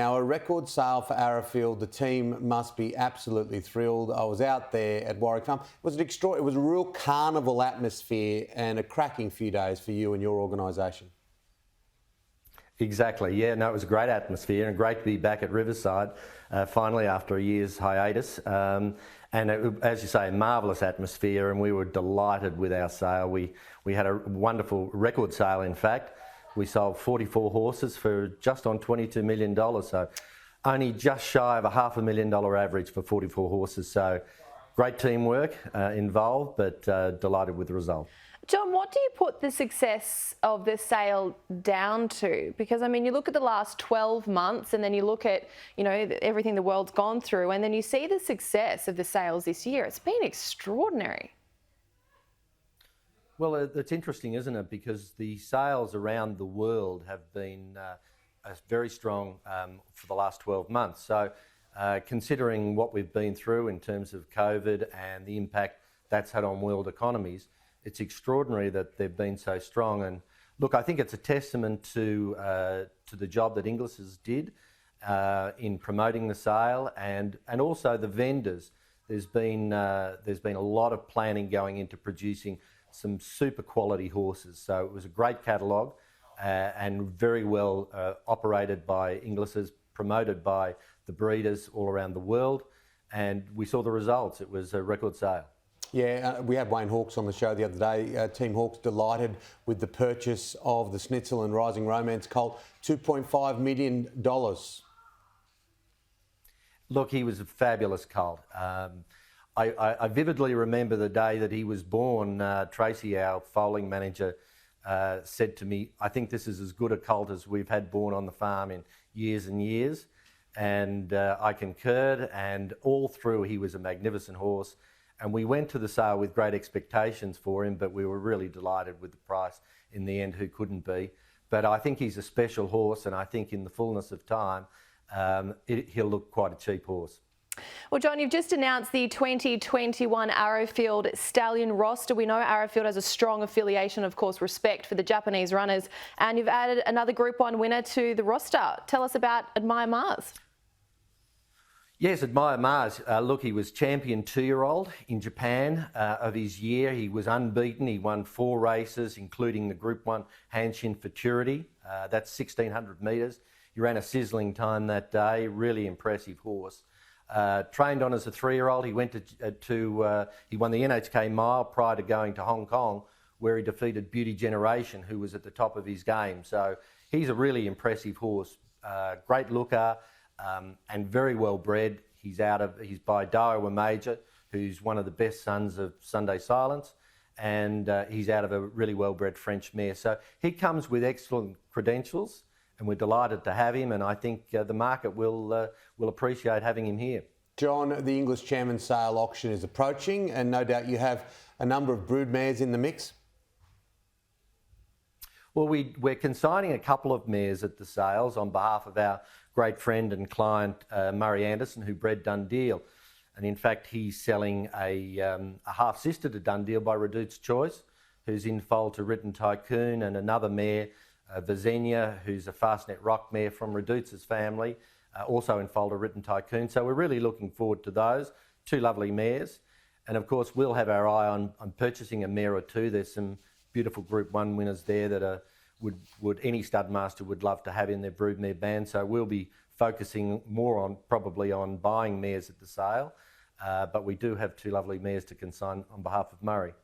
Now, a record sale for Arrowfield. The team must be absolutely thrilled. I was out there at Warwick Farm. It was a real carnival atmosphere and a cracking few days for you and your organisation. Exactly, yeah, no, it was a great atmosphere and great to be back at Riverside finally after a year's hiatus. And as you say, a marvellous atmosphere, and we were delighted with our sale. We had a wonderful record sale, in fact. We sold 44 horses for just on $22 million, so only just shy of a $500,000 average for 44 horses. So great teamwork involved, but delighted with the result. Jon, what do you put the success of this sale down to? Because, I mean, you look at the last 12 months and then you look at, you know, everything the world's gone through, and then you see the success of the sales this year. It's been extraordinary. Well, it's interesting, isn't it? Because the sales around the world have been very strong for the last 12 months. So considering what we've been through in terms of COVID and the impact that's had on world economies, it's extraordinary that they've been so strong. And look, I think it's a testament to the job that Inglis's did in promoting the sale, and also the vendors. There's been a lot of planning going into producing some super quality horses. So it was a great catalogue and very well operated by Inglis's, promoted by the breeders all around the world, and we saw the results. It was a record sale. Yeah, we had Wayne Hawkes on the show the other day. Team Hawkes delighted with the purchase of the Schnitzel and Rising Romance colt, $2.5 million. Look, he was a fabulous colt. I vividly remember the day that he was born. Tracy, our foaling manager, said to me, "I think this is as good a colt as we've had born on the farm in years and years." And I concurred, and all through he was a magnificent horse. And we went to the sale with great expectations for him, but we were really delighted with the price in the end. Who couldn't be? But I think he's a special horse, and I think in the fullness of time, he'll look quite a cheap horse. Well, Jon, you've just announced the 2021 Arrowfield Stallion roster. We know Arrowfield has a strong affiliation, of course, respect for the Japanese runners, and you've added another Group 1 winner to the roster. Tell us about Admire Mars. Yes, Admire Mars. Look, he was champion 2-year-old in Japan of his year. He was unbeaten. He won 4 races, including the Group 1 Hanshin Futurity. That's 1,600 metres. He ran a sizzling time that day. Really impressive horse. Trained on as a 3-year-old. He went he won the NHK Mile prior to going to Hong Kong, where he defeated Beauty Generation, who was at the top of his game. So he's a really impressive horse. Great looker. And very well bred. He's by Daiwa Major, who's one of the best sons of Sunday Silence, and he's out of a really well bred French mare. So he comes with excellent credentials, and we're delighted to have him. And I think the market will appreciate having him here. Jon, the English Chairman Sale auction is approaching, and no doubt you have a number of brood mares in the mix. Well, we're consigning a couple of mares at the sales on behalf of our great friend and client, Murray Anderson, who bred Dundeel. And in fact, he's selling a half-sister to Dundeel by Redute's Choice, who's in foal to Written Tycoon, and another mare, Vizenia, who's a Fastnet Rock mare from Redute's family, also in foal to Written Tycoon. So we're really looking forward to those. 2 lovely mares. And of course, we'll have our eye on purchasing a mare or 2. There's some beautiful Group 1 winners there that any stud master would love to have in their broodmare band. So we'll be focusing more probably on buying mares at the sale, but we do have 2 lovely mares to consign on behalf of Murray.